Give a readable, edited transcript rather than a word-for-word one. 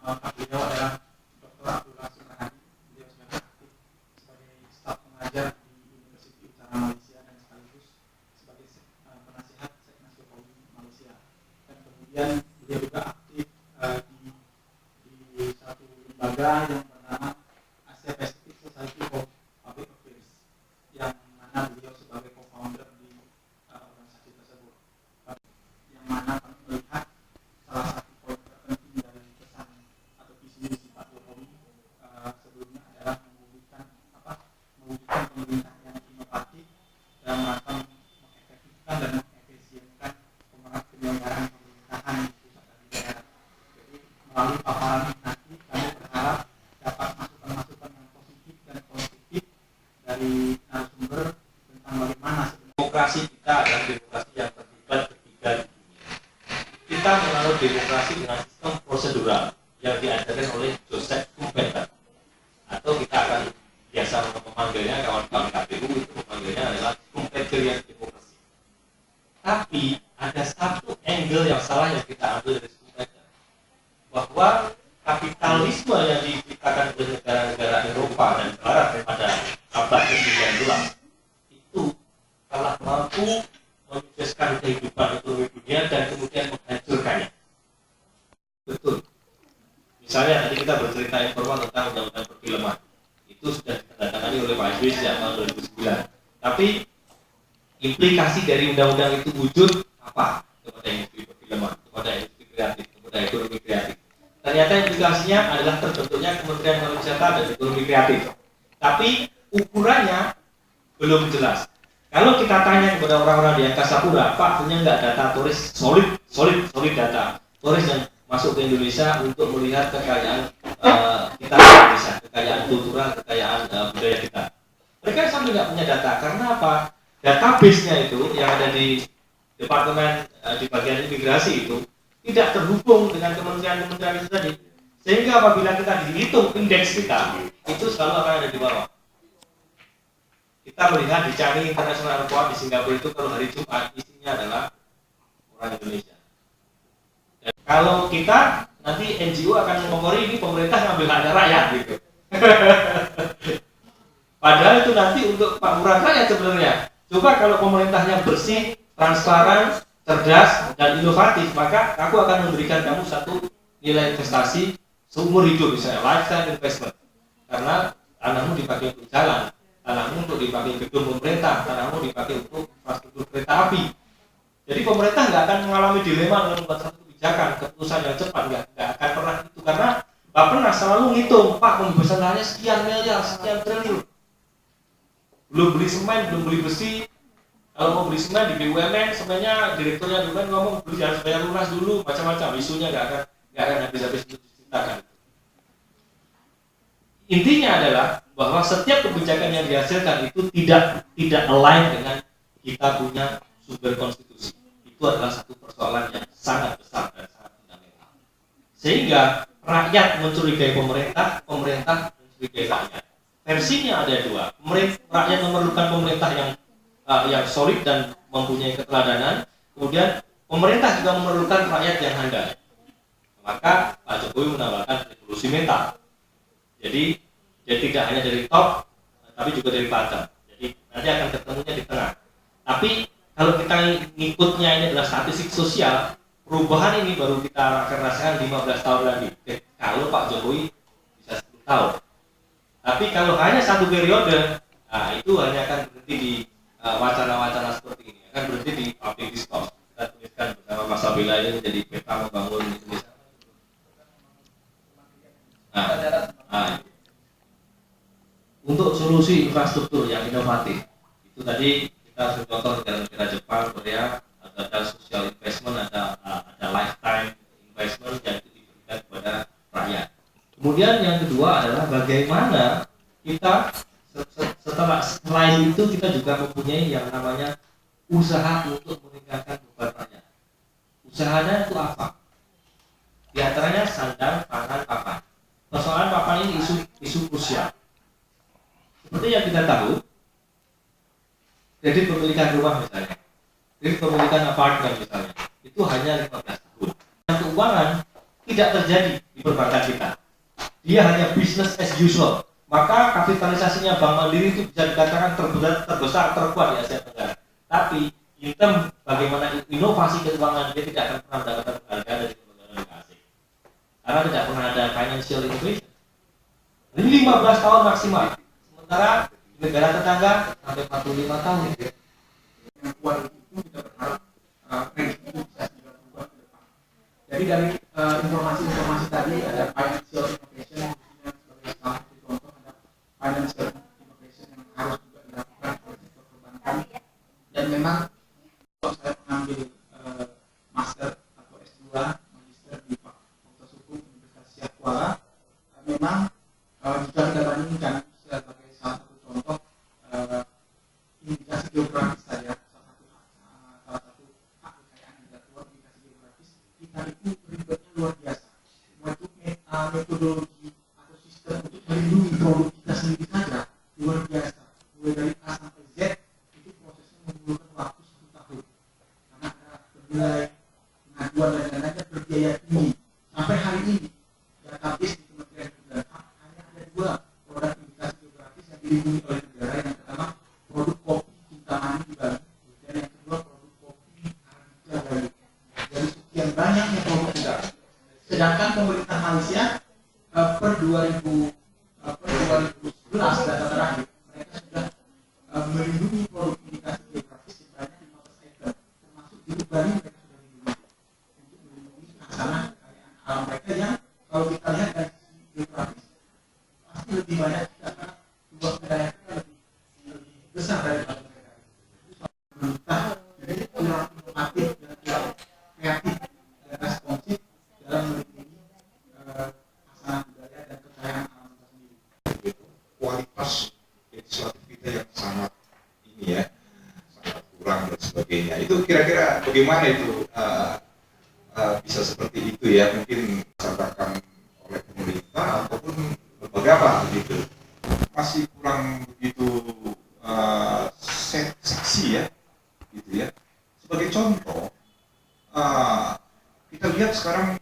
beliau adalah Dr. Abdullah Surahadi. Beliau sudah aktif sebagai staf pengajar di Universiti Utara Malaysia dan sekaligus sebagai penasihat Seknas Jokowi Malaysia. Dan kemudian beliau juga aktif di satu lembaga yang bernama Asia Pacific Society for Public Affairs, yang mana beliau sebagai co-founder di organisasi tersebut. Yang mana kami melihat salah satu poin terpenting dari pesan atau visi misi Pak Jokowi sebelumnya adalah mewujudkan pemerintah yang inovatif dalam rangka mengefektifkan dan mengefisienkan penyelenggaraan pemerintahan di pusat dan di daerah. Jadi melalui paparan nanti kami berharap dapat masukan-masukan yang positif dan konstruktif dari narasumber tentang bagaimana demokrasi kita adalah demokrasi yang terlibat ketiga di dunia. Kita menganut demokrasi dengan sistem prosedural yang diajarkan oleh Joseph Schumpeter, atau kita akan biasa memanggilnya, kawan-kawan KPU itu memanggilnya adalah Schumpeterian demokrasi. Tapi ada satu angle yang salah yang kita ambil dari Schumpeter, bahwa kapitalisme yang diciptakan oleh negara-negara Eropa dan Barat pada abad ke-19 itu telah mampu menyukseskan kehidupan ekonomi dunia dan kemudian menghancurkannya. Betul. Misalnya tadi kita bercerita informal tentang undang-undang perfilman, itu sudah ditandatangani oleh Pak SBY sejak tahun 2009. Tapi implikasi dari undang-undang itu wujud apa kepada industri perfilman, kepada industri kreatif, kepada ekonomi kreatif? Ternyata implikasinya adalah terbentuknya Kementerian Pariwisata dan Ekonomi Kreatif. Tapi ukurannya belum jelas. Kalau kita tanya kepada orang-orang di Angkasa Pura, Pak punya nggak data turis solid data turis yang masuk ke Indonesia untuk melihat kekayaan kita di Indonesia, kekayaan kultural, kekayaan budaya kita. Mereka sampai nggak punya data. Karena apa? Database-nya itu yang ada di departemen di bagian imigrasi itu tidak terhubung dengan kementerian-kementerian itu tadi. Sehingga apabila kita dihitung indeks kita, itu selalu akan ada di bawah. Kita melihat di Changi International Airport di Singapura itu kalau hari Jumat isinya adalah orang Indonesia. Dan kalau kita nanti NGO akan mengotori ini pemerintah ngambil haknya rakyat gitu. Padahal itu nanti untuk makmuran rakyat sebenarnya. Coba kalau pemerintahnya bersih, transparan, cerdas dan inovatif, maka aku akan memberikan kamu satu nilai investasi seumur hidup, misalnya lifetime investment. Karena tanahmu dipakai untuk jalan, tanahmu untuk dipakai gedung pemerintah, tanahmu dipakai untuk infrastruktur kereta api. Jadi pemerintah nggak akan mengalami dilema dalam membuat satu kebijakan, keputusan yang cepat, nggak akan pernah itu. Karena Bapenas selalu ngitung, Pak pembebasan lahannya sekian miliar, sekian triliun. Belum beli semen, belum beli besi. Kalau mau beli semen di BUMN, sebenarnya direkturnya BUMN ngomong beli harus bayar lunas dulu, macam-macam. Isunya nggak akan habis-habis untuk diceritakan. Intinya adalah bahwa setiap kebijakan yang dihasilkan itu tidak align dengan kita punya sumber konstitusi. Itu adalah satu persoalan yang sangat besar dan sangat fundamental. Sehingga rakyat mencurigai pemerintah, pemerintah mencurigai rakyat. Versinya ada dua. Rakyat memerlukan pemerintah yang solid dan mempunyai keteladanan. Kemudian pemerintah juga memerlukan rakyat yang handal. Maka Pak Jokowi menambahkan revolusi mental. Jadi dia tidak hanya dari top, tapi juga dari bottom. Jadi nanti akan ketemunya di tengah. Tapi kalau kita ngikutnya ini adalah statistik sosial, perubahan ini baru kita akan rasakan 15 tahun lagi. Kalau Pak Jokowi bisa 10 tahun. Tapi kalau hanya satu periode, nah itu hanya akan berhenti di wacana-wacana seperti ini. Akan berhenti di public discourse. Kita tuliskan bersama Mas Abila ini menjadi peta membangun Indonesia. Untuk solusi infrastruktur yang inovatif, itu tadi kita contoh negara-negara Jepang, Korea, ada social investment, ada lifetime investment yang diberikan kepada rakyat. Kemudian yang kedua adalah bagaimana kita selain itu kita juga mempunyai yang namanya usaha untuk meningkatkan beban rakyat. Usahanya itu apa? Di antaranya sandang, pangan, papan. Persoalan papan ini isu krusial. Seperti yang kita tahu, kredit pemilikan rumah misalnya, kredit pemilikan apartemen misalnya, itu hanya 15 tahun. Yang keuangan tidak terjadi di perbankan kita. Dia hanya business as usual. Maka kapitalisasinya Bank Mandiri itu bisa dikatakan terbesar, terkuat di Asia Tenggara. Tapi in term bagaimana inovasi keuangan, dia tidak akan pernah mendapatkan penghargaan dari lembaga asing. Karena tidak pernah ada financial innovation. Ini 15 tahun maksimal. Sementara di negara tetangga sampai 45 tahun. Yang kuat itu kita berharap trend itu bisa segera berubah ke depan. Jadi dari informasi-informasi tadi ada financial innovation sebagai salah satu contoh, ada financial innovation yang harus juga dilakukan oleh sektor perbankan. Dan memang kalau saya mengambil master atau S2 magister di Fakultas Hukum Universitas Syah Kuala, memang jika kita bandingkan sebagai salah satu contoh indikasi geografis saja, salah satu hak kekayaan yang keluar indikasi geografis, kita itu ribetnya luar biasa. Untuk metodologi atau sistem untuk melindungi produk kita sendiri saja luar biasa. Mulai dari A sampai Z itu prosesnya memerlukan waktu 1 tahun. Karena ada bernilai pengaduan dan lain-lainnya berbiaya tinggi. Sampai hari ini database di Kementerian Hukum dan HAM hanya ada 2 produk indikasi geografis yang dilindungi oleh negara. Yang pertama produk kopi Kintamani di Bali, dan yang kedua produk kopi Arabica Bali. Dari sekian banyaknya produk kita, sedangkan pemerintah Malaysia per 2011 data terakhir mereka sudah melindungi produk indikasi geografis sebanyak 15 item, termasuk di Bali mereka sudah dilindungi untuk melindungi khasanah kekayaan alam mereka yang kalau kita lihat dari sisi geografis pasti lebih banyak kita, karena luas wilayah kita lebih besar daripada mereka. Pemerintah jadi kurang inovatif dan kurang kreatif dan responsif dalam melindungi khasanah budaya dan kekayaan alam kita sendiri. Kualitas legislatif kita yang sangat ini ya, sangat kurang dan sebagainya. Itu kira-kira bagaimana itu bisa seperti itu ya, mungkin disampaikan oleh pemerintah ataupun lembaga apa begitu, masih kurang begitu seksi ya, gitu ya. Sebagai contoh, kita lihat sekarang